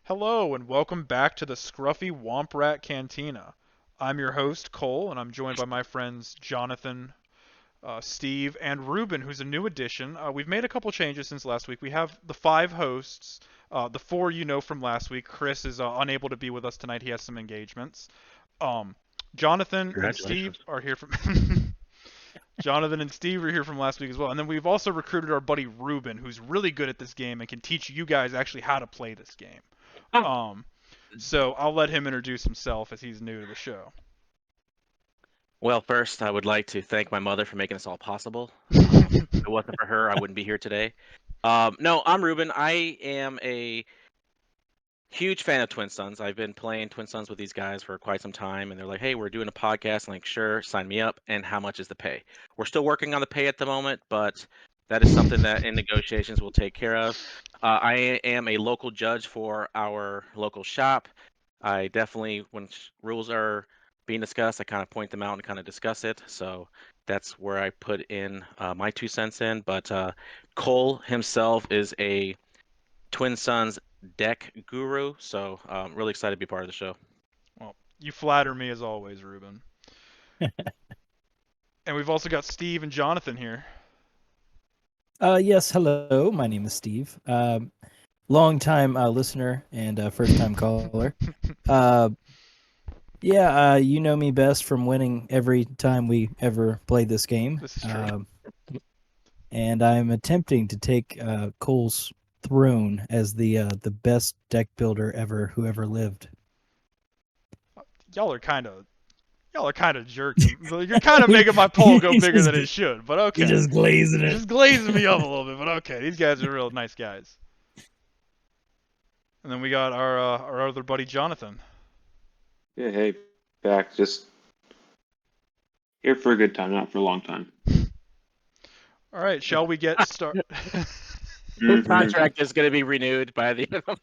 Hello, and welcome back to the Scruffy Womp Rat Cantina. I'm your host, Cole, and I'm joined by my friends Jonathan, Steve, and Ruben, who's a new addition. We've made a couple changes since last week. We have the five hosts, the four you know from last week. Chris is unable to be with us tonight, he has some engagements. Um, Jonathan and Steve Congratulations. are here from. Jonathan and Steve are here from last week as well. And then we've also recruited our buddy Ruben, who's really good at this game and can teach you guys actually how to play this game. Oh, Um, so I'll let him introduce himself as he's new to the show. well, first, I would like to thank my mother for making this all possible. If it wasn't for her, I wouldn't be here today. No, I'm Ruben. I am a huge fan of Twin Sons. I've been playing Twin Sons with these guys for quite some time, and they're like, "Hey, we're doing a podcast." I'm like, "Sure, sign me up." And how much is the pay? We're still working on the pay at the moment, but that is something that in negotiations we'll take care of. I am a local judge for our local shop. I definitely, when rules are being discussed, I kind of point them out and kind of discuss it. So that's where I put in my 2 cents in. But Cole himself is a Twin Sons deck guru, so really excited to be part of the show. Well, you flatter me as always, Ruben. And we've also got Steve and Jonathan here. Yes, hello. My name is Steve. Long time listener and first time caller. Uh, you know me best from winning every time we ever play this game. This is true. And I'm attempting to take Cole's throne as the best deck builder ever who ever lived. Y'all are kind of jerking. You're kind of making my poll go bigger than it should, but You're okay. just glazing You're it. just glazing me up a little bit, but okay. These guys are real nice guys. And then we got our other buddy Jonathan. Yeah, hey, back. Just here for a good time, not for a long time. All right, shall we get started? His contract is going to be renewed by the end of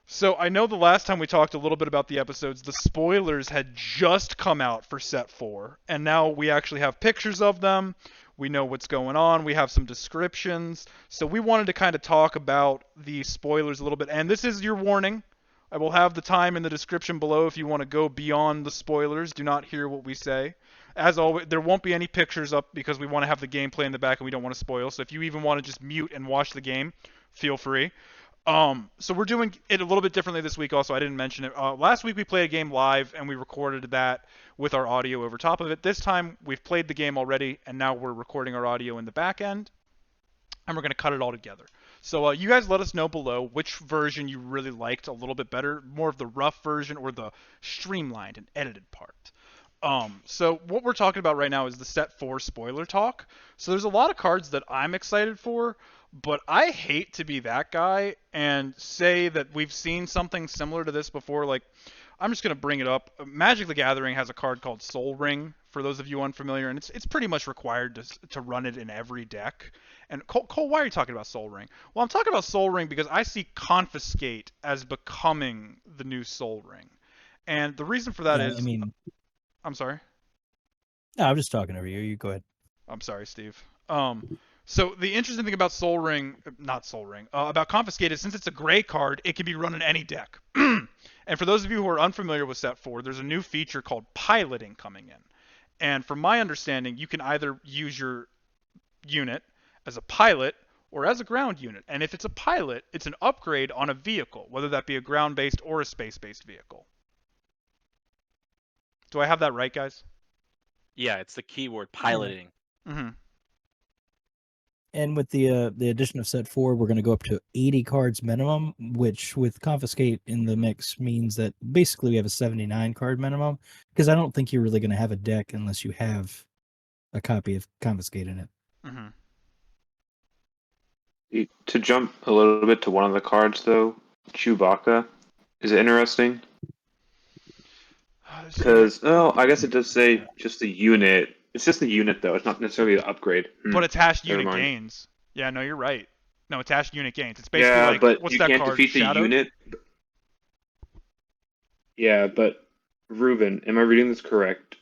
So I know the last time we talked a little bit about the episodes, the spoilers had just come out for set 4, and now we actually have pictures of them. We know what's going on. We have some descriptions. So we wanted to kind of talk about the spoilers a little bit. And this is your warning. I will have the time in the description below if you want to go beyond the spoilers. Do not hear what we say. As always, there won't be any pictures up because we want to have the gameplay in the back and we don't want to spoil. So if you even want to just mute and watch the game, feel free. So we're doing it a little bit differently this week. Also, I didn't mention it. Last week we played a game live and we recorded that with our audio over top of it. This time we've played the game already and now we're recording our audio in the back end and we're going to cut it all together. So you guys let us know below which version you really liked a little bit better, more of the rough version or the streamlined and edited part. So what we're talking about right now is the set 4 spoiler talk. So there's a lot of cards that I'm excited for, but I hate to be that guy and say that we've seen something similar to this before. Like, I'm just going to bring it up. Magic the Gathering has a card called Soul Ring, for those of you unfamiliar, and it's pretty much required to run it in every deck. And Cole, why are you talking about Soul Ring? Well, I'm talking about Soul Ring because I see Confiscate as becoming the new Soul Ring. And the reason for that Yeah, is, I mean, I'm sorry. no, I'm just talking over you. You go ahead. I'm sorry, Steve. So the interesting thing about Soul Ring, not Soul Ring, about Confiscate is since it's a gray card, it can be run in any deck. And for those of you who are unfamiliar with Set 4, there's a new feature called Piloting coming in. And from my understanding, you can either use your unit as a pilot or as a ground unit. And if it's a pilot, it's an upgrade on a vehicle, whether that be a ground-based or a space-based vehicle. Do I have that right, guys? Yeah, it's the keyword piloting. Mm-hmm. And with the addition of set 4, we're going to go up to 80 cards minimum, which with confiscate in the mix means that basically we have a 79 card minimum, because I don't think you're really going to have a deck unless you have a copy of confiscate in it. Mm-hmm. To jump a little bit to one of the cards, though, Chewbacca, is it interesting? Because, oh, I guess it does say just a unit. It's just a unit, though. It's not necessarily an upgrade. But it's hashed Never unit mind. gains. Yeah, no, you're right. No, it's hashed unit gains. It's basically Yeah, like, but what's you that can't card? defeat the Shadowed? unit. Yeah, but Ruben, am I reading this correct?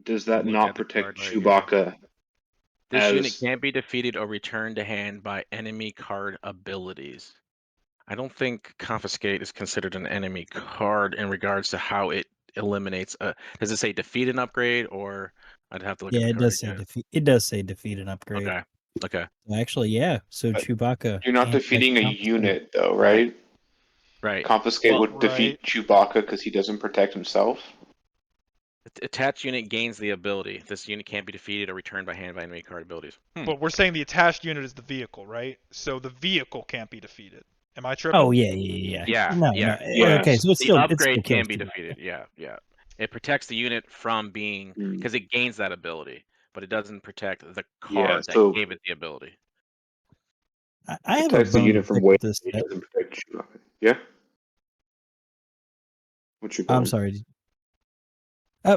Does that Look not at the protect card right here. Chewbacca? This unit as can't be defeated or returned to hand by enemy card abilities. I don't think confiscate is considered an enemy card in regards to how it eliminates a. Does it say defeat an upgrade, or I'd have to look at Yeah, the it card does say again. defeat. It does say defeat an upgrade. Okay. Okay. Actually, yeah. So But Chewbacca you're not can't defeating a confiscate. unit, though, Right. right? Right. Confiscate Well, would Right. defeat Chewbacca because he doesn't protect himself. attached unit gains the ability. This unit can't be defeated or returned by hand by enemy card abilities. But we're saying the attached unit is the vehicle, right? So the vehicle can't be defeated. Am I tripping? Oh yeah. Yeah, No, yeah. Yeah. Okay, so The it still upgrade kills can be Chewbacca. defeated. Yeah, yeah. It protects the unit from being Mm. because it gains that ability, but it doesn't protect the Yeah, card that so gave it the ability. I have a protects the bone to unit from pick weight. with this It set. doesn't protect Chewbacca. Yeah. What's your I'm bone? sorry.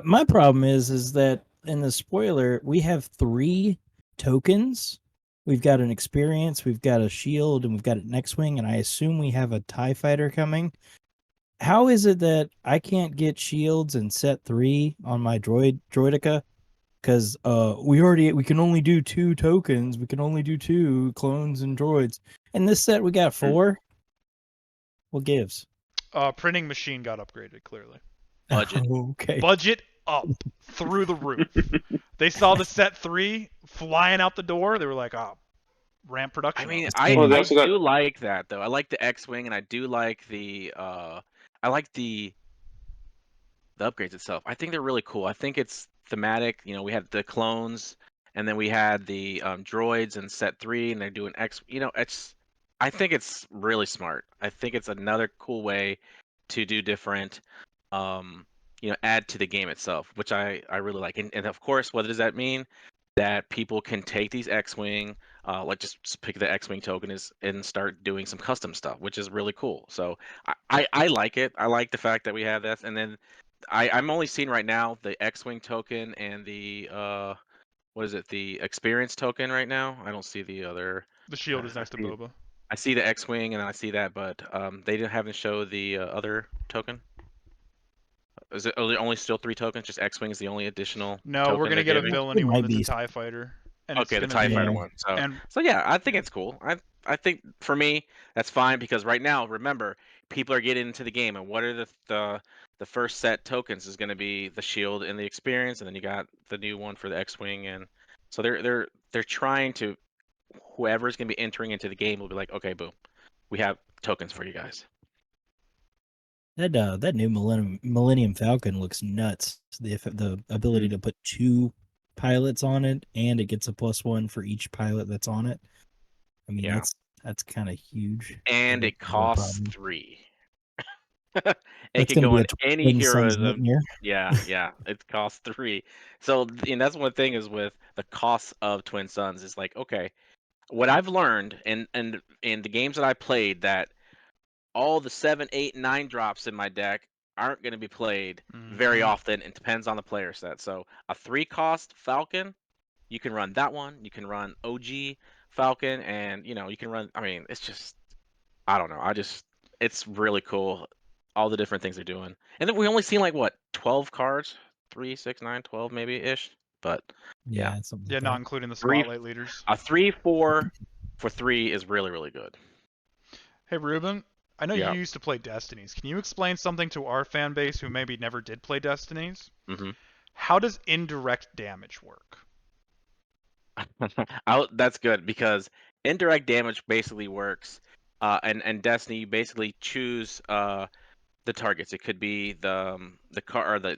My problem is that in the spoiler we have 3 tokens. We've got an experience, we've got a shield, and we've got an X-wing, and I assume we have a TIE fighter coming. How is it that I can't get shields in set 3 on my droidica? Because we can only do 2 tokens. We can only do 2 clones and droids. In this set we got 4. What gives? Printing machine got upgraded, clearly. Budget. Okay. Budget up through the roof. They saw the set 3 flying out the door. They were like, ramp I production mean, up. Well, they I also got do like that though. I like the X-wing, and I do like the I like the upgrades itself. I think they're really cool. I think it's thematic. You know, we had the clones, and then we had the droids in set 3, and they're doing X. You know, it's. I think it's really smart. I think it's another cool way to do different, add to the game itself, which I really like. And of course, what does that mean? That people can take these X-wing, like just pick the X-wing token is and start doing some custom stuff, which is really cool. So I like it. I like the fact that we have this, and then I'm only seeing right now the X-wing token and the what is it? The experience token right now. I don't see the other. The shield is I next to see Boba. I see the X-wing and I see that, but they didn't haven't show the other token. Is it only still 3 tokens? Just X-wing is the only additional No, we're token gonna they're get a giving. villainy It one might that's a be. TIE fighter, and it's Okay, the gonna TIE be fighter Yeah. one. So and so yeah, I think it's cool. I think for me that's fine because right now, remember, people are getting into the game, and what are the first set tokens is going to be the shield and the experience, and then you got the new one for the X-wing, and so they're trying to whoever's going to be entering into the game will be like, okay, boom, we have tokens for you guys. That new Millennium Falcon looks nuts. The ability to put 2 pilots on it, and it gets a +1 for each pilot that's on it. I mean, Yeah, that's kind of huge. and for it the costs problem. 3. It That's could going to go be on a any Twin Suns heroism. nightmare. Yeah, it costs 3. So, and that's one thing is with the cost of Twin Suns is like, okay, what I've learned and in the games that I played that all the 7, 8, 9 drops in my deck aren't going to be played very Mhm. often. It depends on the player set. So a 3 cost Falcon, you can run that one. You can run OG Falcon, and you can run. I mean, it's just I don't know. It's really cool. All the different things they're doing. And then we only seen like what, 12 cards? 3, 6, 9, 12 maybe ish. But yeah. Yeah, something Yeah, like not that. including the 3 spotlight leaders. a 3-4 for 3 is really, really good. Hey Ruben, I know you Yeah. used to play Destinies. Can you explain something to our fan base who maybe never did play Destinies? Hmm. How does indirect damage work? That's good because indirect damage basically works. And Destiny, you basically choose the targets. It could be the car or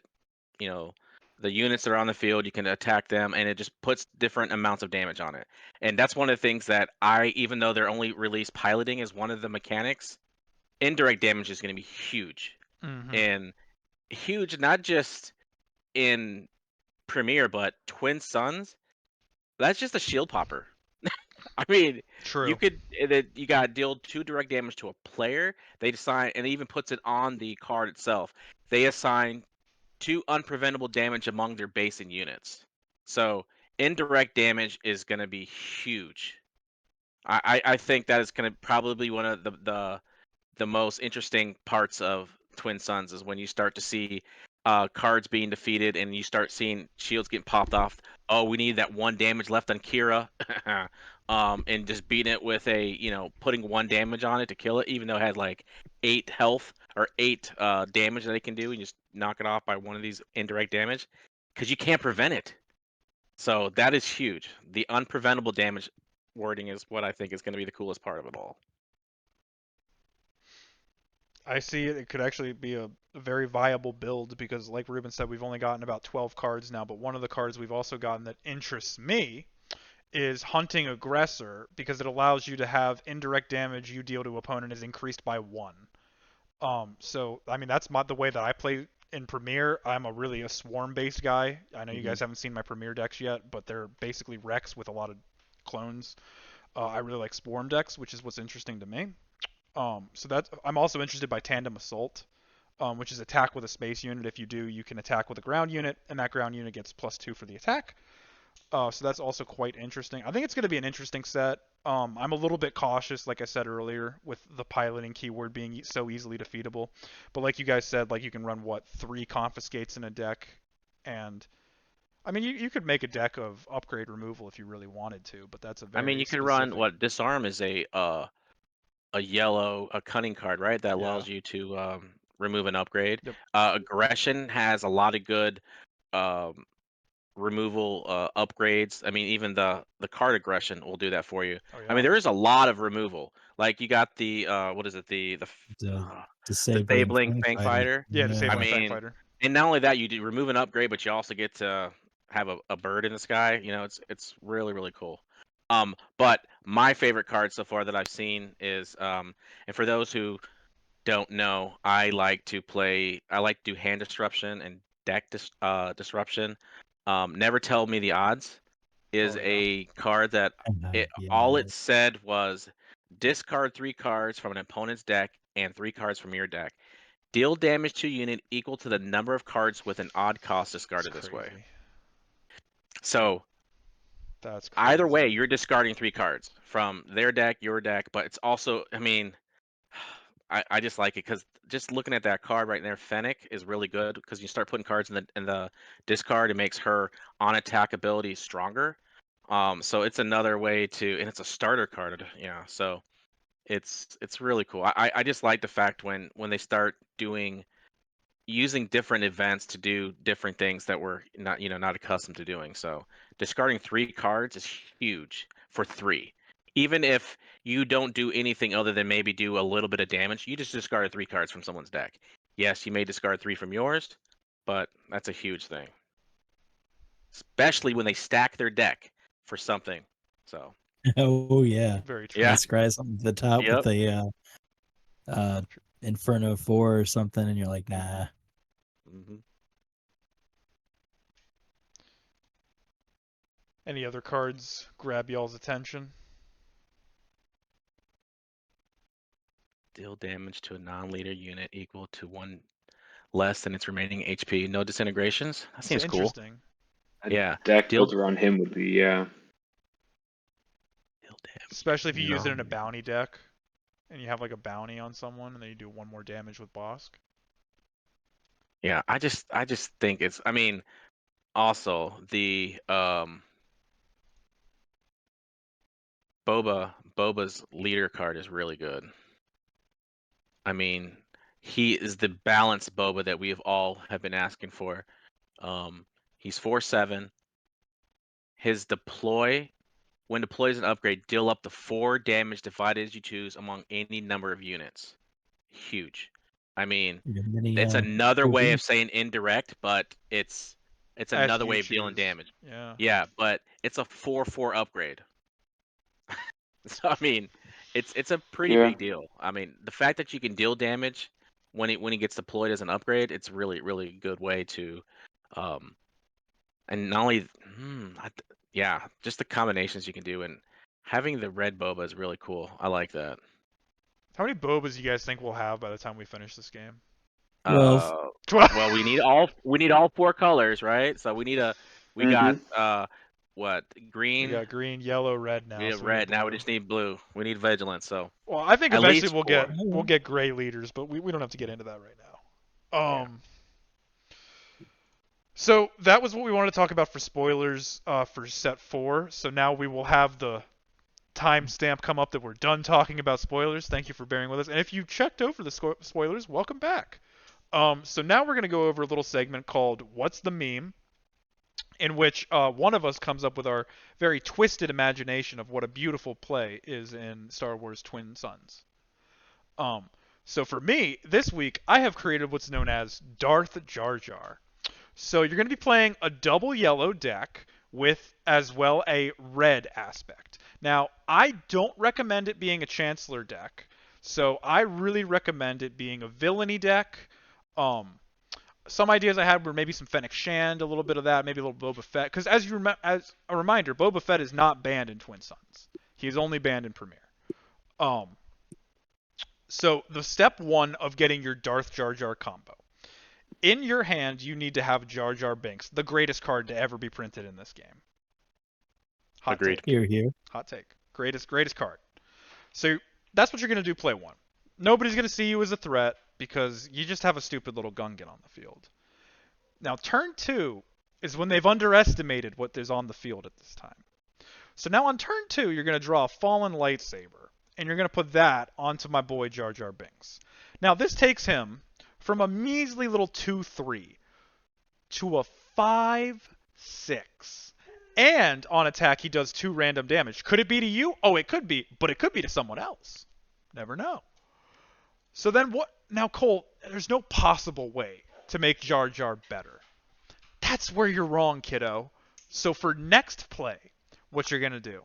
you know the units that are on the field. You can attack them, and it just puts different amounts of damage on it. And that's one of the things that even though they're only released piloting as one of the mechanics, indirect damage is going to be huge, Mm-hmm. and huge not just in Premiere, but Twin Suns. That's just a shield popper. I mean, True. you got to deal 2 direct damage to a player. They decide, and it even puts it on the card itself. They assign 2 unpreventable damage among their base and units. So indirect damage is going to be huge. I think that is going to probably be one of the most interesting parts of Twin Suns is when you start to see cards being defeated, and you start seeing shields getting popped off. Oh, we need that 1 damage left on Kira, and just beating it with putting 1 damage on it to kill it, even though it had like 8 health or 8 damage that it can do, and just knock it off by one of these indirect damage, because you can't prevent it. So that is huge. The unpreventable damage wording is what I think is going to be the coolest part of it all. I see it. It could actually be a very viable build because, like Ruben said, we've only gotten about 12 cards now. But one of the cards we've also gotten that interests me is Hunting Aggressor because it allows you to have indirect damage you deal to opponent is increased by 1. So I mean that's the way that I play in Premier. I'm really a swarm-based guy. I know you guys haven't seen my Premier decks yet, but they're basically Rex with a lot of clones. I really like Swarm decks, which is what's interesting to me. So I'm also interested by Tandem Assault, which is attack with a space unit. If you do, you can attack with a ground unit, and that ground unit gets +2 for the attack. So that's also quite interesting. I think it's going to be an interesting set. I'm a little bit cautious, like I said earlier, with the piloting keyword being so easily defeatable. But like you guys said, like you can run 3 confiscates in a deck, and I mean you could make a deck of upgrade removal if you really wanted to, but that's a I mean, very you could run specific. disarm is a yellow cunning card, right? That Yeah. allows you to remove an upgrade. Yep. Aggression has a lot of good um, removal upgrades. I mean, even the card aggression will do that for you. Oh I mean, yeah. there is a lot of removal. Like you got the what is it? The Uh, disabling disabling fang Fang fighter. Fighter. Yeah, I disabling Yeah. Fang mean, Fighter. and not only that, you do remove an upgrade, but you also get to have a bird in the sky. It's really really cool. But my favorite card so far that I've seen is and for those who don't know, I like to do hand disruption and disruption. Never tell me the odds Oh is yeah. a card that all Yeah. it said was discard 3 cards from an opponent's deck and 3 cards from your deck. Deal damage to a unit equal to the number of cards with an odd cost It's discarded this way. crazy. So That's either crazy. way, you're discarding 3 cards from their deck, your deck, but it's also, I mean, I just like it because just looking at that card right there, Fennec is really good because you start putting cards in the discard, it makes her on attack ability stronger. So it's another way to, and it's a starter card, So it's really cool. I just like the fact when they start using different events to do different things that we're not accustomed to doing. So discarding 3 cards is huge for 3. Even if you don't do anything other than maybe do a little bit of damage, you just discarded 3 cards from someone's deck. Yes, you may discard 3 from yours, but that's a huge thing. Especially when they stack their deck for something. So Oh yeah. Very true. yeah, Nice guy something to the top yep. with a Inferno 4 or something, and you're like, nah. hmm Any other cards grab y'all's attention? Deal damage to a non-leader unit equal to 1 less than its remaining HP. No disintegrations. That It's seems cool. interesting. A Yeah. deck Deal built around him would be, yeah. damage. Especially if you use it in a No. bounty deck and you have like a bounty on someone and then you do 1 more damage with Bossk. Yeah, I just think it's, I mean, also the Boba's leader card is really good. I mean, he is the balanced Boba that we have been asking for. He's 4/7. His deploy, when deploys an upgrade, deal up to 4 damage divided as you choose among any number of units. Huge. I mean, Your mini it's another way OB. of saying indirect, but it's As another you way of dealing choose. damage. Yeah. Yeah, but it's a 4/4 upgrade. So I mean, it's a pretty Yeah. big deal. I mean, the fact that you can deal damage when he gets deployed as an upgrade, it's really really good way to, um, and not only, yeah, just the combinations you can do, and having the red boba is really cool. I like that. How many Bobas do you guys think we'll have by the time we finish this game? 12. Uh, 12. well, we need all 4 colors, right? So we got Mm-hmm. what, We green, got green, yellow, red we now, got so we need red. Now we blue. just need blue. We need vigilance. So Well, I think at eventually least we'll 4. get gray leaders, but we don't have to get into that right now. Yeah. So that was what we wanted to talk about for spoilers for set 4. So now we will have the timestamp come up that we're done talking about spoilers. Thank you for bearing with us. And if you checked over the spoilers, welcome back. So now we're going to go over a little segment called What's the Meme? In which one of us comes up with our very twisted imagination of what a beautiful play is in Star Wars Twin Suns. So for me, this week, I have created what's known as Darth Jar Jar. So you're going to be playing a double yellow deck with as well a red aspect. Now, I don't recommend it being a Chancellor deck, so I really recommend it being a villainy deck. Some ideas I had were maybe some Fennec Shand, a little bit of that, maybe a little Boba Fett. Because as a reminder, Boba Fett is not banned in Twin Suns. He is only banned in Premiere. So the step 1 of getting your Darth Jar Jar combo. In your hand, you need to have Jar Jar Binks, the greatest card to ever be printed in this game. Hot Agreed. take. Here, here. Hot take. Greatest card. So that's what you're going to do play 1. Nobody's going to see you as a threat because you just have a stupid little Gungan on the field. Now, turn 2 is when they've underestimated what is on the field at this time. So now on turn 2, you're going to draw a Fallen Lightsaber, and you're going to put that onto my boy Jar Jar Binks. Now, this takes him from a measly little 2-3 to a 5-6. And on attack, he does 2 random damage. Could it be to you? Oh, it could be, but it could be to someone else. Never know. So then what? Now, Cole, there's no possible way to make Jar Jar better. That's where you're wrong, kiddo. So for next play, what you're going to do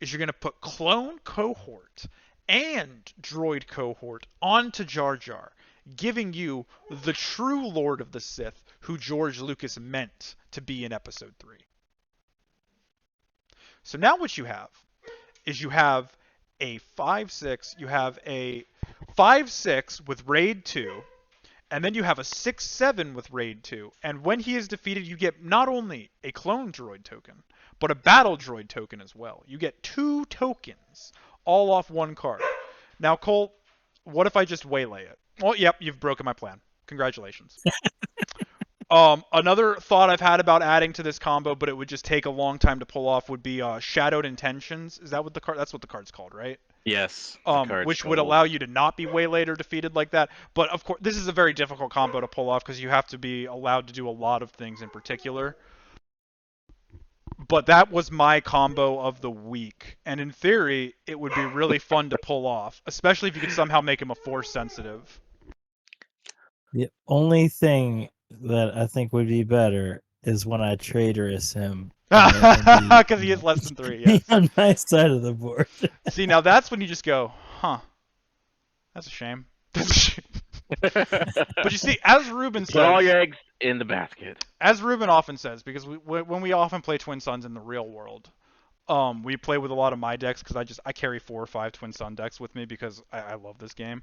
is you're going to put Clone Cohort and Droid Cohort onto Jar Jar, giving you the true Lord of the Sith who George Lucas meant to be in Episode 3. So now what you have is you have a 5-6, you have a 5-6 with Raid 2, and then you have a 6-7 with Raid 2. And when he is defeated, you get not only a clone droid token, but a battle droid token as well. You get 2 tokens all off 1 card. Now, Cole, what if I just waylay it? Well, yep, you've broken my plan. Congratulations. Another thought I've had about adding to this combo, but it would just take a long time to pull off, would be Shadowed Intentions. Is that what the card? That's what the card's called, right? Yes. Which would allow you to not be waylaid or defeated like that. But of course, this is a very difficult combo to pull off because you have to be allowed to do a lot of things in particular. But that was my combo of the week, and in theory, it would be really fun to pull off, especially if you could somehow make him a Force sensitive. The only thing that I think would be better is when I traitorous him. Because he is less than 3, yes. On my side of the board. See, now that's when you just go, huh. That's a shame. That's a shame. But you see, as Ruben Put all says, your eggs in the basket. as Ruben often says, because when we often play Twin Suns in the real world, we play with a lot of my decks because I carry 4 or 5 Twin Sun decks with me because I love this game.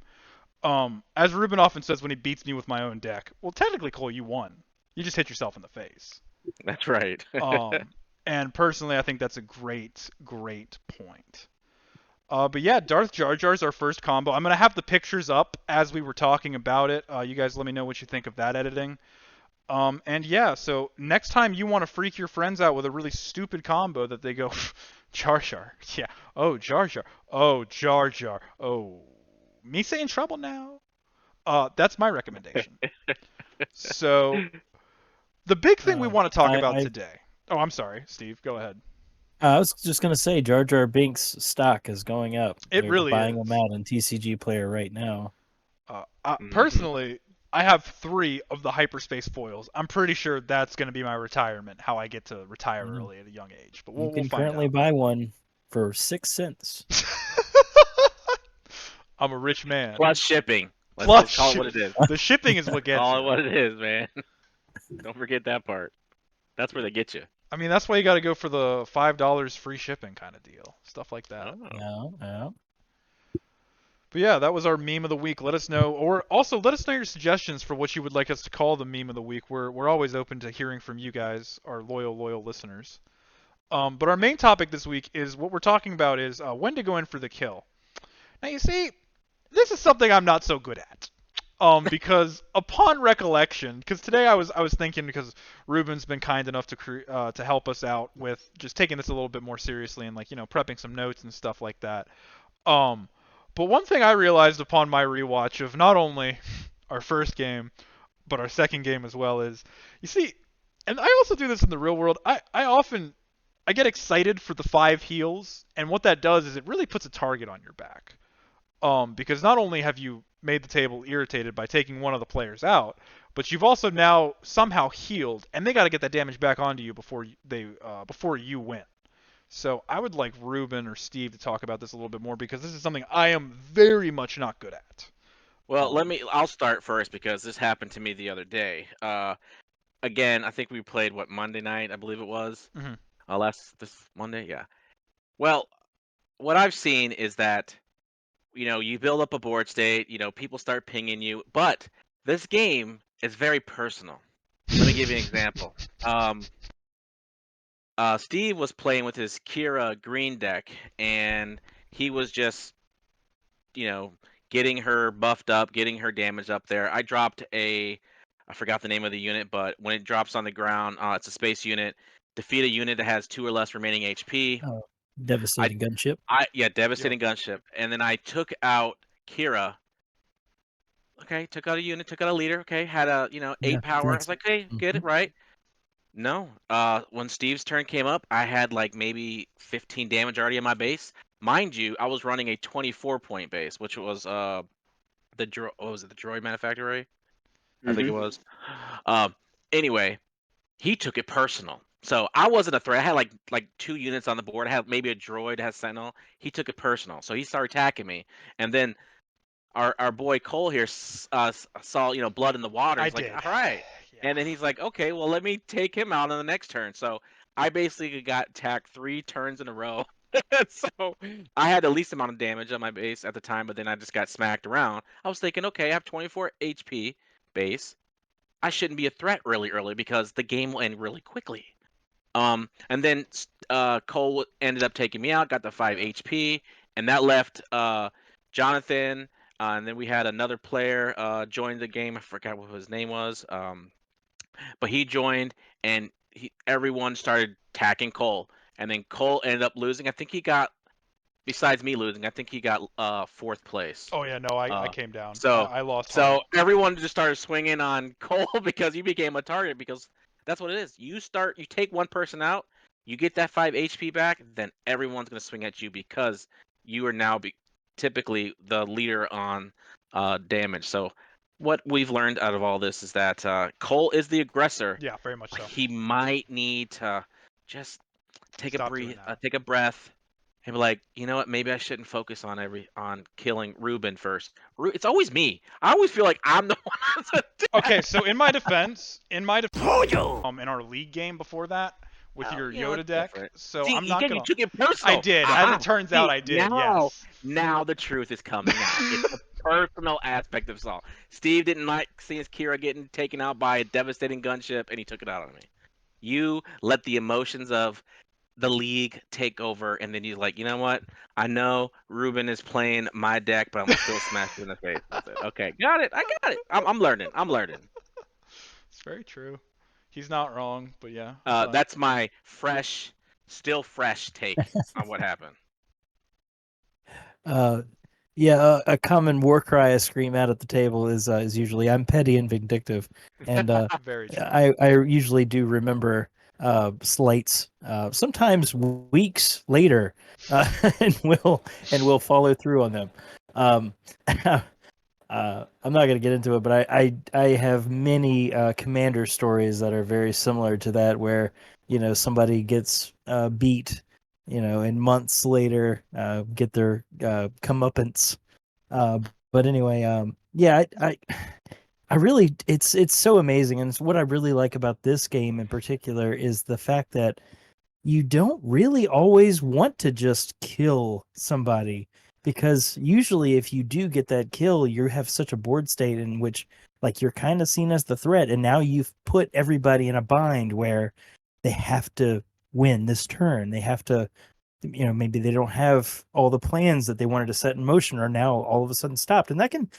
As Ruben often says when he beats me with my own deck, well, technically, Cole, you won. You just hit yourself in the face. That's right. And personally, I think that's a great point. But yeah, Darth Jar Jar is our first combo. I'm going to have the pictures up as we were talking about it. You guys let me know what you think of that editing. And yeah, so next time you want to freak your friends out with a really stupid combo that they go, Jar Jar. Yeah. Oh, Jar Jar. Oh, Jar Jar. Oh, me in trouble now. That's my recommendation. So the big thing we want to talk about today. Oh, I'm sorry, Steve. Go ahead. I was just going to say Jar Jar Binks stock is going up. It They're really buying is. them out in TCG Player right now. Personally, I have 3 of the hyperspace foils. I'm pretty sure that's going to be my retirement, how I get to retire early at a young age. But we'll you can find currently out. buy one for 6 cents. I'm a rich man. Plus shipping. Let's Plus just call it what it is. The shipping is what gets Call you. it what it is, man. Don't forget that part. That's where they get you. I mean, that's why you got to go for the $5 free shipping kind of deal. Stuff like that. Oh. Yeah. But yeah, that was our meme of the week. Let us know, or also let us know your suggestions for what you would like us to call the meme of the week. We're always open to hearing from you guys, our loyal listeners. But our main topic this week is what we're talking about is when to go in for the kill. Now you see, this is something I'm not so good at. Because upon recollection, because today I was thinking, because Ruben's been kind enough to help us out with just taking this a little bit more seriously and, like, prepping some notes and stuff like that. Um, but one thing I realized upon my rewatch of not only our first game but our second game as well is, you see, and I also do this in the real world. I get excited for the 5 heals, and what that does is it really puts a target on your back. Because not only have you made the table irritated by taking one of the players out, but you've also now somehow healed, and they got to get that damage back onto you before you win. So I would like Ruben or Steve to talk about this a little bit more, because this is something I am very much not good at. Well, I'll start first because this happened to me the other day. Again, I think we played Monday night, I believe it was. Mhm. This Monday, yeah. Well, what I've seen is that you build up a board state, people start pinging you, but this game is very personal. Let me give you an example. Steve was playing with his Kira green deck, and he was just, getting her buffed up, getting her damage up there. I dropped I forgot the name of the unit, but when it drops on the ground, it's a space unit. Defeat a unit that has 2 or less remaining HP. Oh, devastating gunship. Devastating gunship. And then I took out Kira. Okay, took out a unit, took out a leader. Okay, had a 8 power. I Thanks. was like, hey, get it right. No, when Steve's turn came up, I had like maybe 15 damage already in my base. Mind you, I was running a 24-point base, which was what was it, the droid manufactory? I think it was. Anyway, he took it personal. So I wasn't a threat. I had like 2 units on the board. I had maybe a droid, has Sentinel. He took it personal. So he started attacking me. And then our boy Cole here saw blood in the water. I He's like, did. all right. Yeah. And then he's like, okay, well, let me take him out on the next turn. So I basically got attacked 3 turns in a row. So I had the least amount of damage on my base at the time, but then I just got smacked around. I was thinking, okay, I have 24 HP base. I shouldn't be a threat really early because the game will end really quickly. And then Cole ended up taking me out, got the 5 HP, and that left Jonathan. And then we had another player join the game. I forgot what his name was. But he joined, and everyone started attacking Cole. And then Cole ended up losing. I think he got, besides me losing, I think he got 4th place. Oh yeah, no, I Uh, came down. so I lost so heart. everyone just started swinging on Cole because he became a target, because that's what it is. You take one person out, you get that 5 HP back, then everyone's going to swing at you because you are now typically the leader on damage. So what we've learned out of all this is that Cole is the aggressor. Yeah, very much so. He might need to just take Stop doing that. take a breath, and be like, you know what? Maybe I shouldn't focus on killing Ruben first. It's always me. I always feel like I'm the one that's Okay, so in my defense, in our league game before that with your Yoda it's deck, different. so See, I'm not again, you gonna. took it personal. I did. Aha. As it turns out, I did. Yes. Now the truth is coming out. It's the personal aspect of Saul. Steve didn't like seeing Kira getting taken out by a devastating gunship, and he took it out on me. You let the emotions of the league take over, and then you're like, you know what? I know Ruben is playing my deck, but I'm gonna still smash you in the face with it. Okay, got it. I got it. I'm learning. It's very true. He's not wrong, but yeah. That's my still fresh take on what happened. A common war cry I scream out at the table is usually "I'm petty and vindictive," and Very true. I usually do remember slights, sometimes weeks later, and will follow through on them. I'm not going to get into it, but I have many commander stories that are very similar to that, where somebody gets beat, and months later get their comeuppance. But anyway, yeah, I really, it's so amazing, and it's what I really like about this game in particular is the fact that you don't really always want to just kill somebody, because usually if you do get that kill, you have such a board state in which, like, you're kind of seen as the threat, and now you've put everybody in a bind where they have to win this turn. They have to maybe they don't have all the plans that they wanted to set in motion are now all of a sudden stopped, and that can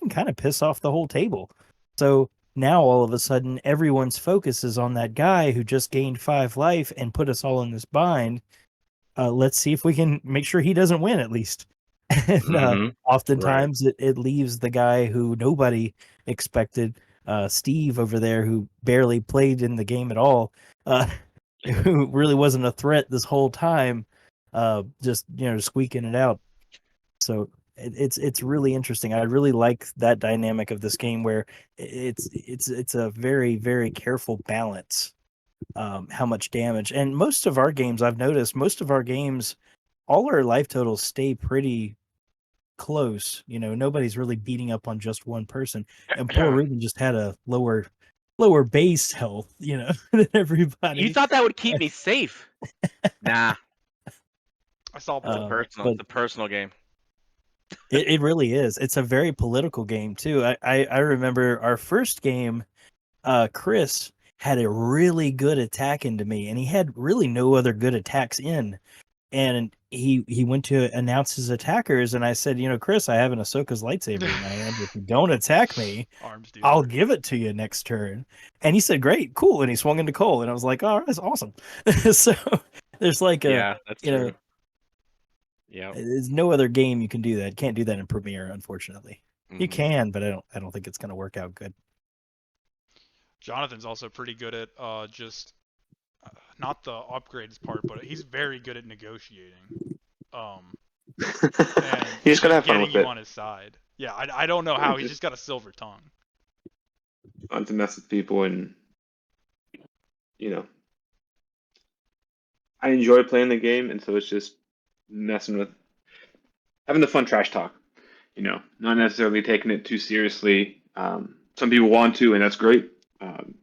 kind of piss off the whole table. So now all of a sudden everyone's focus is on that guy who just gained 5 life and put us all in this bind. Let's see if we can make sure he doesn't win at least. And Right. oftentimes it leaves the guy who nobody expected, Steve over there, who barely played in the game at all, who really wasn't a threat this whole time, just squeaking it out. So it's really interesting. I really like that dynamic of this game where it's a very, very careful balance, how much damage. And most of our games, I've noticed, all our life totals stay pretty close. Nobody's really beating up on just one person. And poor Ruben just had a lower base health, than You everybody. thought that would keep me safe? Nah, I saw it's a both. personal. But It's a personal game. it really is. It's a very political game too. I remember our first game, Chris had a really good attack into me, and he had really no other good attacks in. And he went to announce his attackers, and I said, Chris, I have an Ahsoka's lightsaber in my hand. If you don't attack me, Arms dealer. I'll give it to you next turn. And he said, great, cool. And he swung into Cole, and I was like, oh, that's awesome. So there's like Yeah, that's true. Yeah. there's no other game you can do that. Can't do that in Premiere, unfortunately. You Mhm. can, but I don't think it's going to work out good. Jonathan's also pretty good at just not the upgrades part, but he's very good at negotiating. And You just gotta have fun getting with you it. on his side. Yeah, I don't know how. He's just got a silver tongue. Fun to mess with people, and you know, I enjoy playing the game, and so it's just messing with having the fun trash talk. Not necessarily taking it too seriously. Some people want to, and that's great.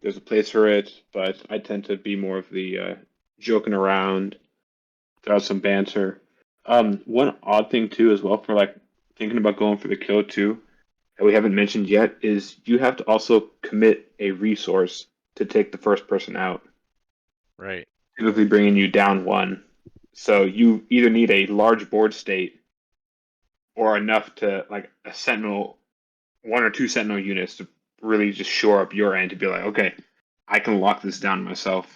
There's a place for it, but I tend to be more of the joking around, throw out some banter. One odd thing too, as well, for like thinking about going for the kill too, that we haven't mentioned yet, is you have to also commit a resource to take the first person out, Right. typically bringing you down one. So you either need a large board state or enough to like a sentinel, one or two sentinel units to really just shore up your end to be like, okay, I can lock this down myself.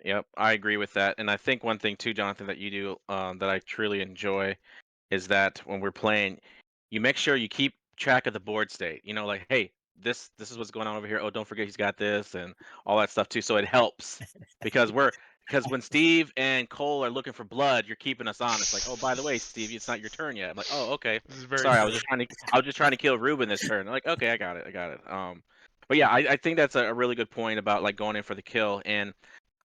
Yep, I agree with that. And I think one thing too, Jonathan, that you do that I truly enjoy is that when we're playing, you make sure you keep track of the board state. Like, hey, this is what's going on over here. Oh, don't forget he's got this and all that stuff too. So it helps because when Steve and Cole are looking for blood, you're keeping us honest. Like, oh, by the way, Steve, it's not your turn yet. I'm like, oh, okay. This is very Sorry, true. I was just trying to kill Ruben this turn. I'm like, okay, I got it. But yeah, I think that's a really good point about like going in for the kill. And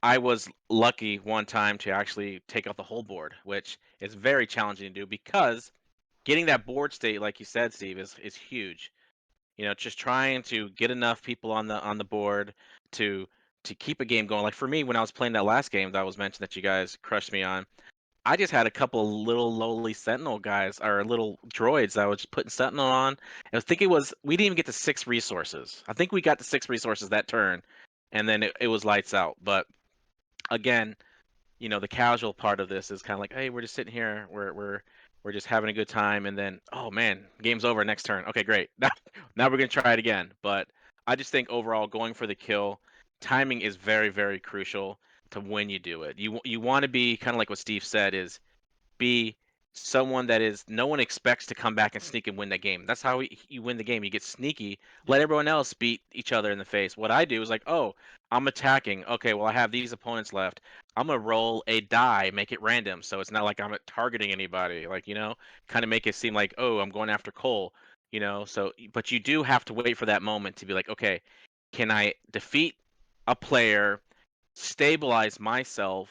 I was lucky one time to actually take out the whole board, which is very challenging to do because getting that board state, like you said, Steve, is huge. Just trying to get enough people on the board to to keep a game going. Like for me, when I was playing that last game that was mentioned that you guys crushed me on, I just had a couple little lowly Sentinel guys or little droids that I was just putting Sentinel on. I think we didn't even get to 6 resources. I think we got to 6 resources that turn, and then it was lights out. But again, the casual part of this is kind of like, hey, we're just sitting here, we're just having a good time, and then, oh man, game's over, next turn. Okay, great. Now we're gonna try it again. But I just think overall, going for the kill, timing is very, very crucial to when you do it. You want to be kind of like what Steve said is be someone that is no one expects to come back and sneak and win the game. That's how you win the game. You get sneaky, let everyone else beat each other in the face. What I do is like, oh, I'm attacking. Okay, well I have these opponents left. I'm gonna roll a die, make it random, so it's not like I'm targeting anybody. Like kind of make it seem like, oh, I'm going after Cole. So but you do have to wait for that moment to be like, okay, can I defeat a player, stabilize myself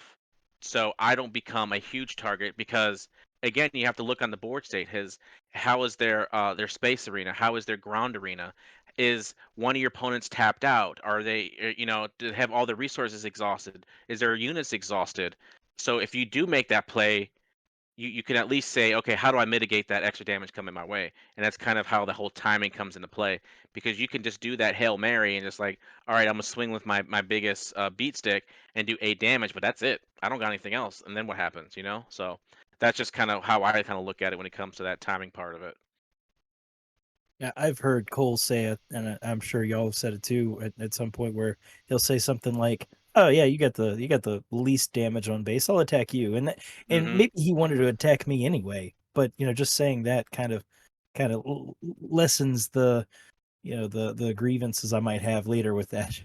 so I don't become a huge target because again you have to look on the board state. How is their space arena? How is their ground arena? Is one of your opponents tapped out? Are they do they have all the resources exhausted? Is their units exhausted? So if you do make that play, you can at least say, okay, how do I mitigate that extra damage coming my way? And that's kind of how the whole timing comes into play, because you can just do that Hail Mary and just like, all right, I'm gonna swing with my biggest beat stick and do 8 damage, but that's it. I don't got anything else. And then what happens, you know? So that's just kind of how I kind of look at it when it comes to that timing part of it. Yeah, I've heard Cole say it, and I'm sure y'all have said it too at some point, where he'll say something like, "Oh yeah, you got the least damage on base. I'll attack you," and Hmm. maybe he wanted to attack me anyway. But just saying that kind of lessens the the grievances I might have later with that.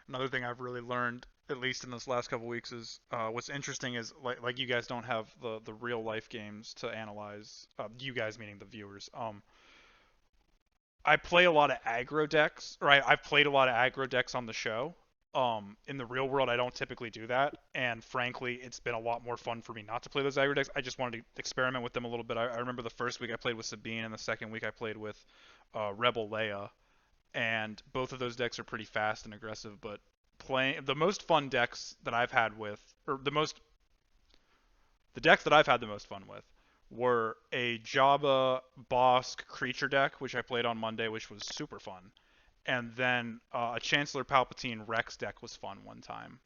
Another thing I've really learned, at least in this last couple weeks, is what's interesting is like you guys don't have the real life games to analyze. You guys meaning the viewers. I play a lot of aggro decks, or I've played a lot of aggro decks on the show. In the real world, I don't typically do that, and frankly, it's been a lot more fun for me not to play those aggro decks. I just wanted to experiment with them a little bit. I remember the first week I played with Sabine, and the second week I played with Rebel Leia, and both of those decks are pretty fast and aggressive. But playing the most fun decks that I've had with, or the decks that I've had the most fun with, were a Jabba Bossk creature deck, which I played on Monday, which was super fun, and then a Chancellor Palpatine Rex deck was fun one time.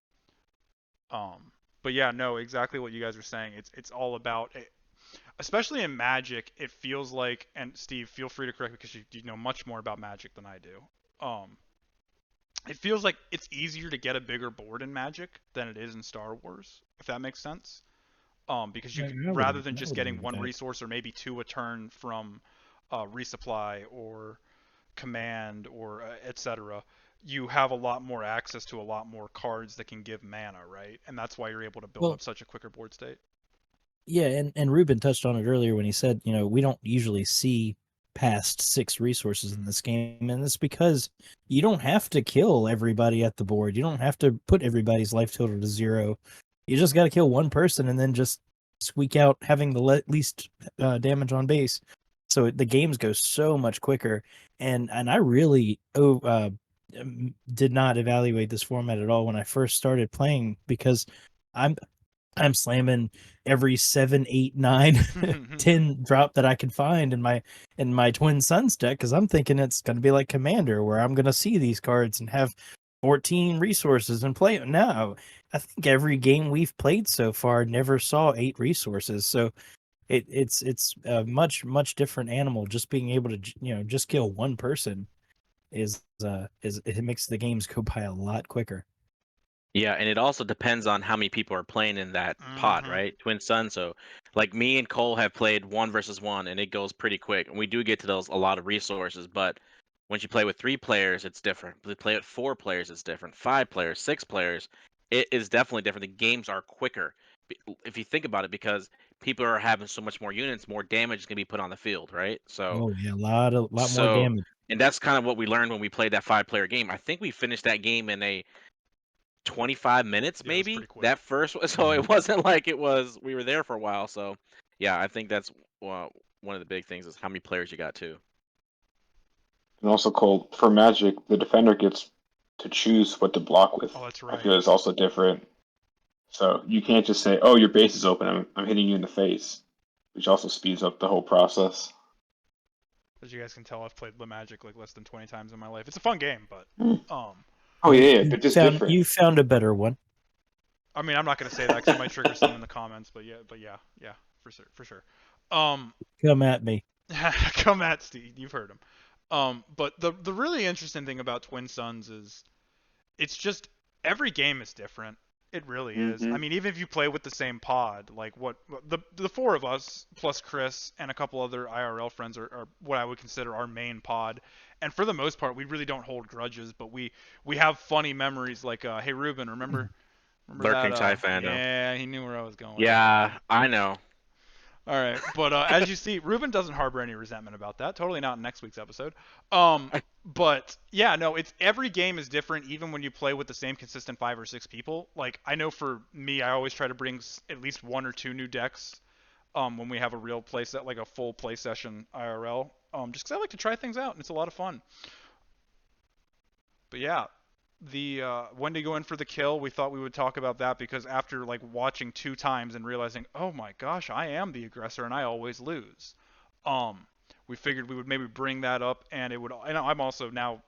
But yeah, no, exactly what you guys are saying. It's all about it. Especially in Magic, it feels like, and Steve, feel free to correct me because you know much more about Magic than I do. It feels like it's easier to get a bigger board in Magic than it is in Star Wars, if that makes sense. Because you I, can, I would rather agree, than I just would agree getting with one that. resource or maybe two a turn from resupply or command or etc., you have a lot more access to a lot more cards that can give mana, right? And that's why you're able to build Well, up such a quicker board state. yeah, and Ruben touched on it earlier when he said, we don't usually see past 6 resources in this game, and it's because you don't have to kill everybody at the board. You don't have to put everybody's life total to 0. You just got to kill one person and then just squeak out having the least damage on base. So the games go so much quicker, and I really did not evaluate this format at all when I first started playing, because I'm I'm slamming every 7, 8, 9, 10 drop that I can find in my Twin Suns deck, because I'm thinking it's going to be like Commander, where I'm going to see these cards and have 14 resources and play. No, I think every game we've played so far never saw 8 resources. So it's a much different animal. Just being able to just kill one person is it makes the games go by a lot quicker. Yeah, and it also depends on how many people are playing in that pod, Mm-hmm. right? Twin Sun. So, like me and Cole have played 1 versus 1, and it goes pretty quick. And we do get to those a lot of resources, but once you play with 3 players, it's different. We play with 4 players, it's different. 5 players, 6 players, it is definitely different. The games are quicker, if you think about it, because people are having so much more units, more damage is gonna be put on the field, right? Oh yeah, a lot more So, damage. and that's kind of what we learned when we played that 5 player game. I think we finished that game in a 25 minutes Yeah, it was maybe pretty quick. that first one. So Yeah. it wasn't like it was we were there for a while. So yeah, I think that's one of the big things is how many players you got too. And also, Cole, for Magic, the defender gets to choose what to block with. Oh, that's I right. feel it's also different. So you can't just say, "Oh, your base is open. I'm hitting you in the face," which also speeds up the whole process. As you guys can tell, I've played the Magic like less than 20 times in my life. It's a fun game, but Hmm. um, Oh Well, yeah, yeah, but just different. you found a better one. I mean, I'm not gonna say that because it might trigger someone in the comments, but yeah, for sure, for sure. Um, Come at me. come at Steve, you've heard him. But the really interesting thing about Twin Suns is it's just every game is different. It really is. Hmm. I mean, even if you play with the same pod, like the four of us plus Chris and a couple other IRL friends are what I would consider our main pod. And for the most part, we really don't hold grudges, but we have funny memories. Like, hey Ruben, remember that? Lurking Tie fandom. Yeah, he knew where I was going with that one. Yeah, I know. All right, but as you see, Ruben doesn't harbor any resentment about that. Totally not in next week's episode. But yeah, no, it's every game is different, even when you play with the same consistent 5 or 6 people. Like I know for me, I always try to bring at least 1 or 2 new decks when we have a real play set, like a full play session IRL. Just because I like to try things out and it's a lot of fun. But yeah, the when to go in for the kill, we thought we would talk about that because after like watching 2 times and realizing, oh my gosh, I am the aggressor and I always lose. Um, we figured we would maybe bring that up, and it would. And I'm also now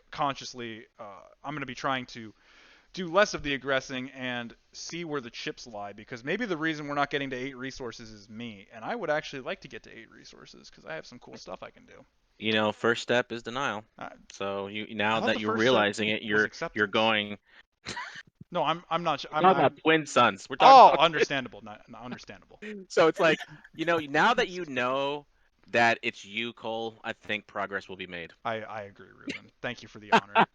consciously, I'm going to be trying to do less of the aggressing and see where the chips lie, because maybe the reason we're not getting to 8 resources is me, and I would actually like to get to 8 resources because I have some cool stuff I can do. You know, first step is denial. Uh, So I now thought that the you're first step realizing it, was you're acceptance. going. No, I'm not. We're talking about twin sons. We're talking Oh, about understandable. Not understandable. So it's like, now that you know that it's you, Cole, I think progress will be made. I agree, Ruben. Thank you for the honor.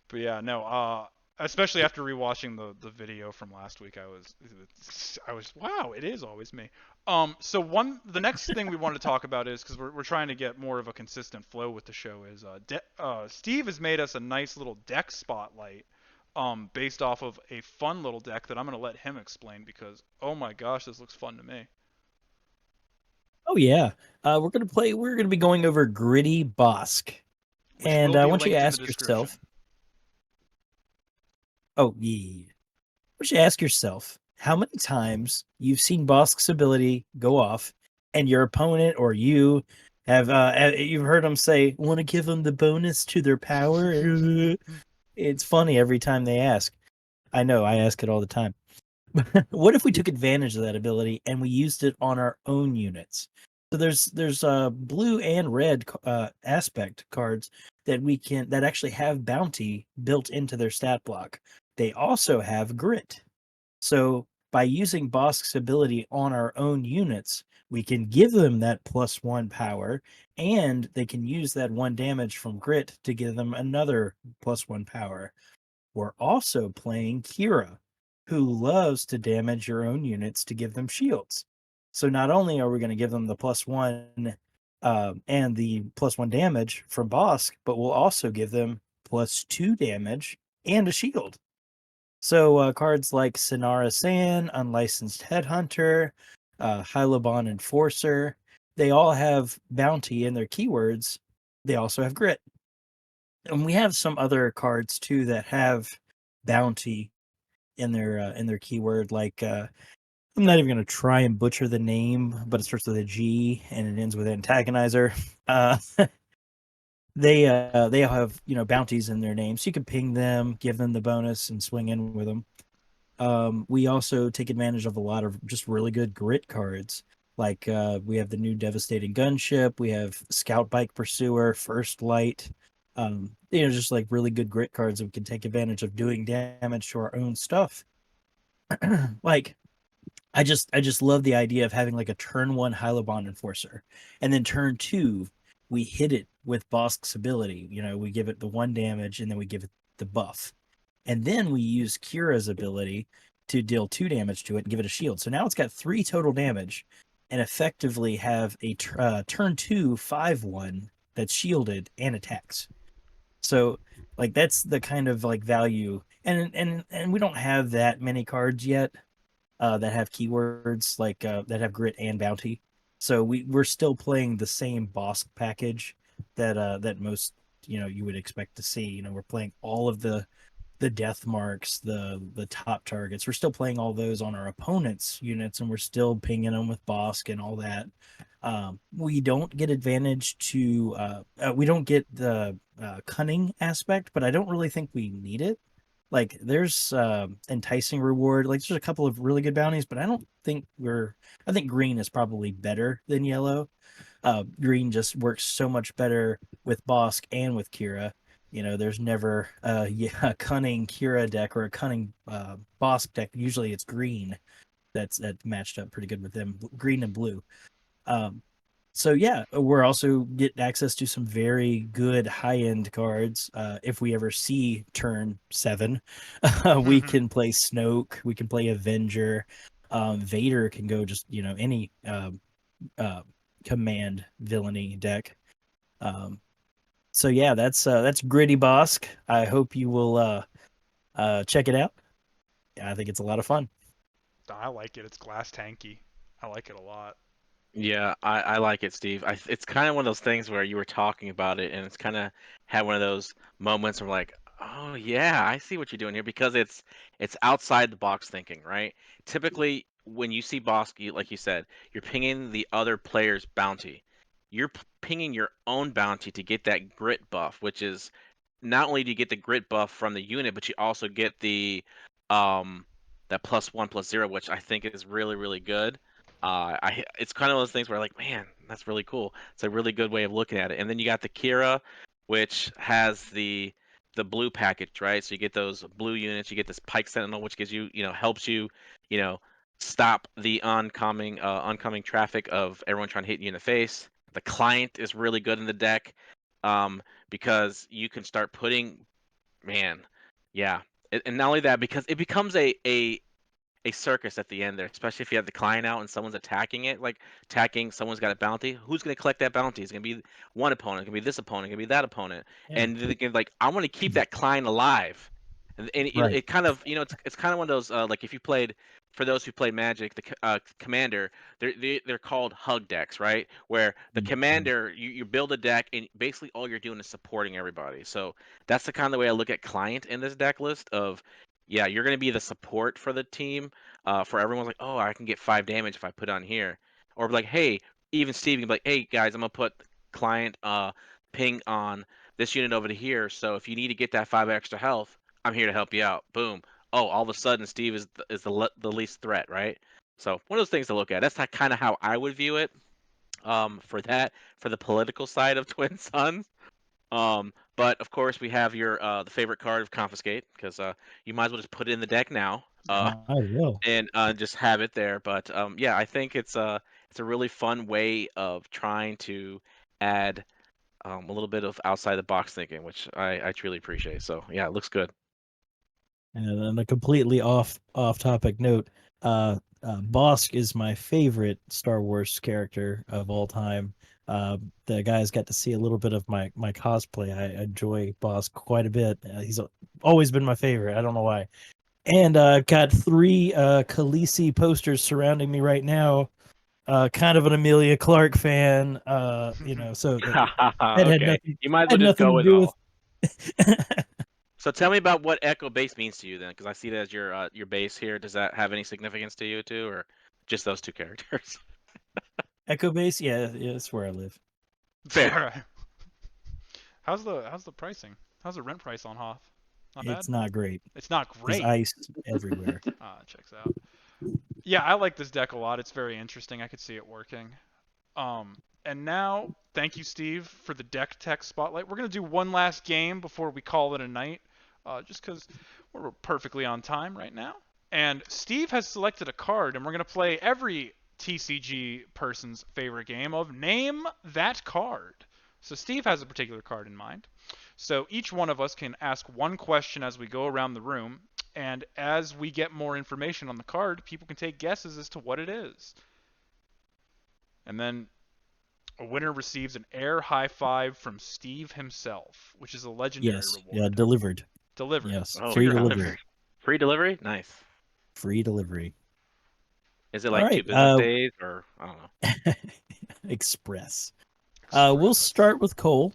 But yeah, no. Especially after rewatching the video from last week, I was wow, it is always me. So the next thing we want to talk about is because we're trying to get more of a consistent flow with the show is Steve has made us a nice little deck spotlight. Based off of a fun little deck that I'm gonna let him explain because oh my gosh, this looks fun to me. Oh yeah, We're gonna be going over Gritty Bossk, Which and will I be want you to linked in the ask description. yourself. Oh yeah. I want you to ask yourself how many times you've seen Bossk's ability go off, and your opponent or you have you've heard them say, "Want to give them the bonus to their power?" It's funny every time they ask. I know I ask it all the time. What if we took advantage of that ability and we used it on our own units? So there's blue and red aspect cards that actually have bounty built into their stat block. They also have grit. So by using Bossk's ability on our own units, we can give them that +1 power, and they can use that 1 damage from grit to give them another +1 power. We're also playing Kira, who loves to damage your own units to give them shields. So not only are we going to give them the +1 and the +1 damage from Bossk, but we'll also give them +2 damage and a shield. So cards like Sinara San, Unlicensed Headhunter, Hyloban Enforcer, they all have bounty in their keywords. They also have grit. And we have some other cards too that have bounty in their keyword. Like I'm not even going to try and butcher the name, but it starts with a G and it ends with antagonizer. Uh, they all have bounties in their name, so you can ping them, give them the bonus, and swing in with them. We also take advantage of a lot of just really good grit cards. Like we have the new Devastating Gunship, we have Scout Bike Pursuer, First Light. Just like really good grit cards that we can take advantage of doing damage to our own stuff. Like I just love the idea of having like a turn 1 Hylobond Enforcer, and then turn 2 we hit it with Bossk's ability. We give it the 1 damage and then we give it the buff. And then we use Kira's ability to deal 2 damage to it and give it a shield. So now it's got 3 total damage and effectively have a turn 2 5/1 that's shielded and attacks. So like that's the kind of like value, and we don't have that many cards yet that have keywords like that have grit and bounty. So we're still playing the same Bossk package that most you would expect to see. We're playing all of the death marks, the top targets. We're still playing all those on our opponent's units, and we're still pinging them with Bossk and all that. We don't get advantage to we don't get the cunning aspect, but I don't really think we need it. Like there's enticing reward, like there's a couple of really good bounties, but I think green is probably better than yellow. Green just works so much better with Bossk and with Kira. There's never a cunning Kira deck or a cunning Bossk deck. Usually it's green that's matched up pretty good with them, green and blue. Um, so yeah, we're also get access to some very good high-end cards. If we ever see turn 7, we can play Snoke, we can play Avenger. Vader can go just any uh, command villainy deck. So yeah, that's Gritty Bossk. I hope you will check it out. I think it's a lot of fun. I like it. It's glass tanky. I like it a lot. Yeah, I like it, Steve. It's kind of one of those things where you were talking about it, and it's kind of had one of those moments where like, oh yeah, I see what you're doing here because it's outside the box thinking, right? Typically, when you see Bossk, like you said, you're pinging the other player's bounty. You're pinging your own bounty to get that grit buff, which is not only do you get the grit buff from the unit, but you also get the um that +1/+0, which I think is really really good. It's kind of those things where like, man, that's really cool. It's a really good way of looking at it. And then you got the Kira, which has the blue package, right? So you get those blue units. You get this Pike Sentinel, which gives you, helps you, you know, stop the oncoming traffic of everyone trying to hit you in the face. The client is really good in the deck, because you can start putting, man, yeah, and not only that, because it becomes a circus at the end there, especially if you have the client out and someone's attacking it, like attacking someone's got a bounty. Who's going to collect that bounty? It's going to be one opponent, it's going to be this opponent, it's going to be that opponent. Yeah. And they can, like, I want to keep that client alive. And Right. it kind of, it's kind of one of those, like if you played, for those who played Magic, the commander, they're called hug decks, right? Where the Mhm. commander, you build a deck and basically all you're doing is supporting everybody. So that's the kind of way I look at client in this deck list of, yeah, you're going to be the support for the team, for everyone's like, oh, I can get 5 damage if I put on here, or like, hey, even Steve can be like, hey guys, I'm gonna put client ping on this unit over to here, so if you need to get that 5 extra health, I'm here to help you out. Boom. Oh, all of a sudden Steve is the least threat, right? So one of those things to look at. That's kind of how I would view it. For the political side of Twin Suns. But of course we have your the favorite card of confiscate, because you might as well just put it in the deck now. Might as well. And just have it there. But yeah, I think it's a really fun way of trying to add a little bit of outside the box thinking, which I truly appreciate. So yeah, it looks good. And on a completely off topic note, Bossk is my favorite Star Wars character of all time. The guys got to see a little bit of my cosplay. I enjoy Bossk quite a bit. He's always been my favorite. I don't know why. And I've got 3 Khaleesi posters surrounding me right now. Kind of an Amelia Clark fan. So that had Okay, nothing you might as well had just nothing go to with it do all. with. So tell me about what Echo Base means to you then, because I see that as your base here. Does that have any significance to you too, or just those two characters? Echo Base, yeah, that's where I live. Fair. All right. How's the pricing? How's the rent price on Hoth? Not bad. It's not great. It's not There's great. ice everywhere. Checks out. Yeah, I like this deck a lot. It's very interesting. I could see it working. And now, thank you, Steve, for the deck tech spotlight. We're gonna do one last game before we call it a night, just because we're perfectly on time right now. And Steve has selected a card, and we're gonna play every TCG person's favorite game of Name That Card. So Steve has a particular card in mind. So each one of us can ask one question as we go around the room, and as we get more information on the card, people can take guesses as to what it is. And then a winner receives an air high five from Steve himself, which is a legendary Yes, yeah, reward. delivered. Delivered. Yes, Oh, free Free delivery. delivery. Free delivery? Nice. Free delivery. Is it All like right. 2 business days, or I don't know? Express. We'll Express. start with Cole.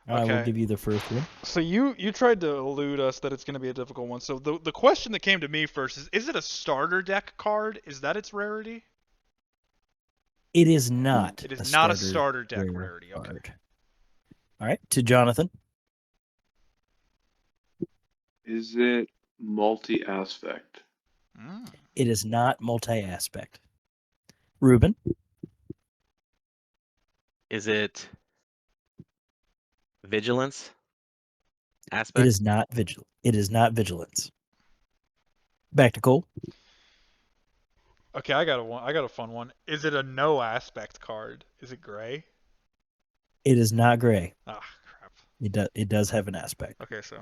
We'll Okay. give you the first one. So you tried to elude us that it's going to be a difficult one. So the question that came to me first is it a starter deck card? Is that its rarity? It is not It is a not a starter starter deck rare rarity. Okay. card. All right, to Jonathan. Is it multi-aspect? Mm. It is not multi-aspect. Ruben. Is it vigilance It aspect? is not vigil. It is not vigilance. Back to Cole. Okay, I got a fun one. Is it a no aspect card? Is it gray? It is not gray. Ah, crap. It does have an aspect. Okay, so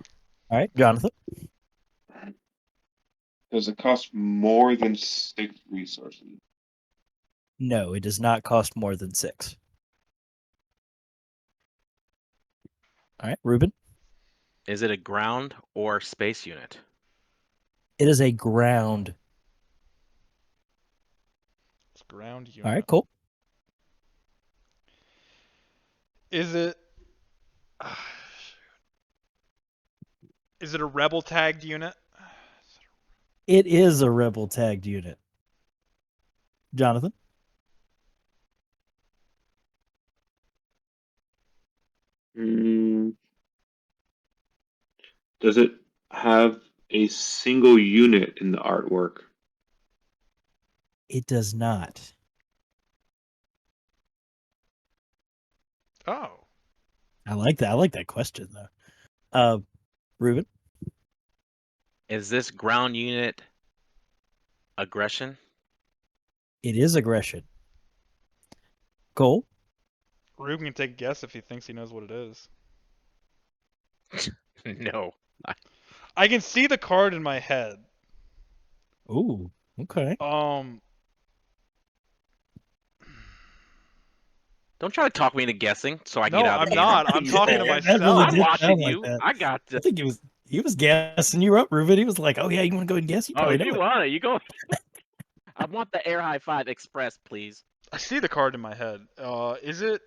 All right, Jonathan. Does it cost more than 6 resources? No, it does not cost more than 6. All right, Ruben. Is it a ground or space unit? It is a ground. it's ground All right, unit. Cole. Is it? Is it a rebel tagged unit? It is a rebel tagged unit. Jonathan? Mm, does it have a single unit in the artwork? It does not. Oh. I like that. I like that question though. Ruben? Is this ground unit aggression? It is aggression. Cole? Ruben can take a guess if he thinks he knows what it is. No. I can see the card in my head. Ooh, okay. Don't try to talk me into guessing so I can get No, out of I'm the game. not. I'm talking to Yeah, that really myself. I'm did watching sound like you. that. I got I this. think he was gassing you up, Ruben. He was like, "Oh yeah, you want to go and guess? You Oh, probably if know you it." want it, you go. I want the air high five express, please. I see the card in my head. Is it?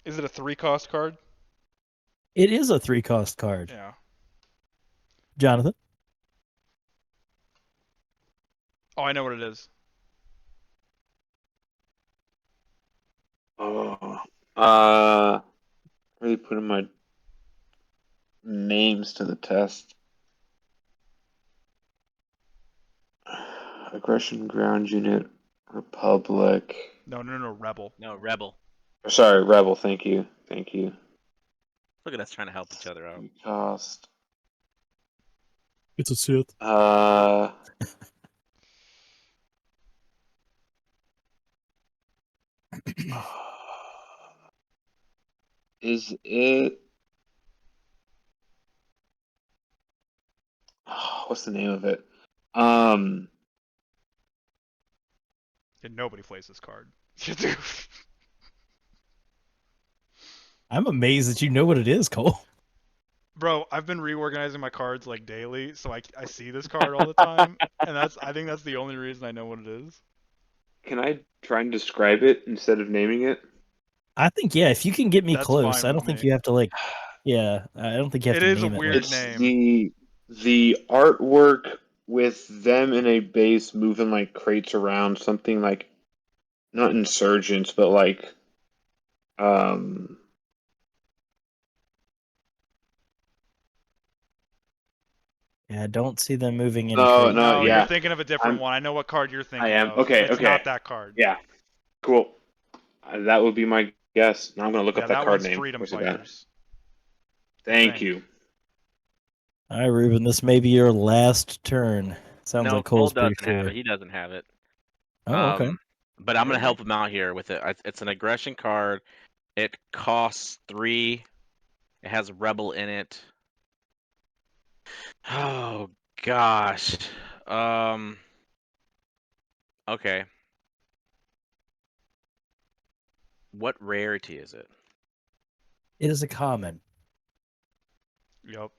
Is it a 3-cost card? It is a 3-cost card. Yeah. Jonathan? Oh, I know what it is. Oh, really putting my names to the test. Aggression ground unit, Republic. No, Rebel. No, Rebel. Sorry, Rebel. Thank you. Thank you. Look at us trying to help each other out. Cost. It's a Sith. Is it? What's the name of it? Yeah, nobody plays this card. I'm amazed that you know what it is, Cole. Bro, I've been reorganizing my cards like daily, so I see this card all the time, and I think that's the only reason I know what it is. Can I try and describe it instead of naming it? I think if you can get me That's close, fine I with don't think me. you have to I don't think you have It to is a name it like weird It's name. the artwork with them in a base moving like crates around, something like not insurgents, but like um Yeah, I don't see them moving any no, crates. no, No, you're yeah. thinking of a different I'm one. I know what card you're I thinking am. of. Okay, It's okay. not that card. Yeah. Cool. That would be my guess. Now I'm gonna look Yeah, up that that card one's name. Freedom Where's it at? Fighters. I Thank think. you. All right, Ruben, this may be your last turn. Sounds No, like Cole Cole's pretty doesn't have sure. it. He doesn't have it. Oh, okay. But I'm gonna help him out here with it. It's an aggression card. It costs 3. It has Rebel in it. Oh gosh. Um. Okay. What rarity is it? It is a common. Yep.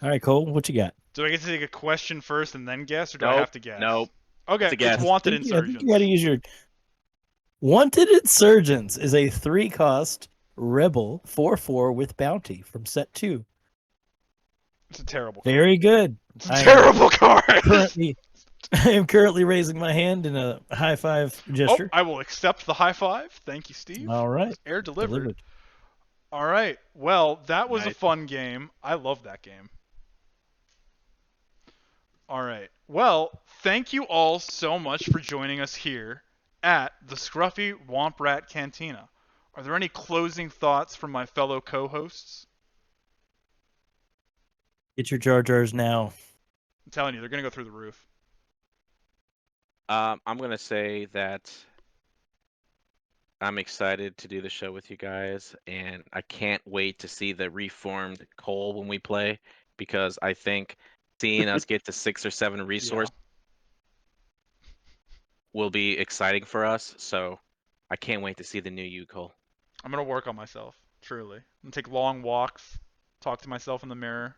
All right, Cole, what you got? Do I get to take a question first and then guess, or do I Nope. have to guess? Nope. Okay, It's a it's guess. Wanted I think you got to Insurgents. use your Wanted Insurgents is a 3-cost rebel 4/4 with bounty from set 2. It's a terrible card. Very good. It's a terrible card. I am currently raising my hand in a high five Oh, gesture. I will accept the high five. Thank you, Steve. All right. It's air delivered. All right. Well, that was a Nice. fun game. I love that game. All right. Well, thank you all so much for joining us here at the Scruffy Womp Rat Cantina. Are there any closing thoughts from my fellow co-hosts? Get your Jar Jars now. I'm telling you, they're gonna go through the roof. I'm gonna say that I'm excited to do the show with you guys, and I can't wait to see the reformed Cole when we play, because I think seeing us get to 6 or 7 resources will be exciting for us. So I can't wait to see the new you, Cole. I'm gonna work on myself. Truly, I'm gonna take long walks, talk to myself in the mirror.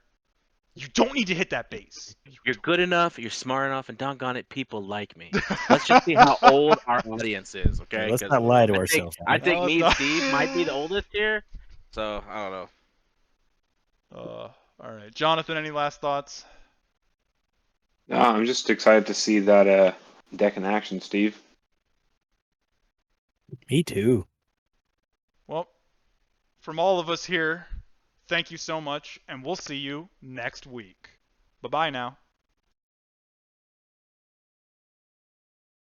You don't need to hit that base. You're good enough, you're smart enough, and doggone it, people like me. Let's just see how old our audience is, okay? Let's 'Cause not lie to I ourselves. I think No, me no. and Steve might be the oldest here, so I don't know. All right, Jonathan. Any last thoughts? No, I'm just excited to see that deck in action, Steve. Me too. Well, from all of us here, thank you so much, and we'll see you next week. Bye-bye now.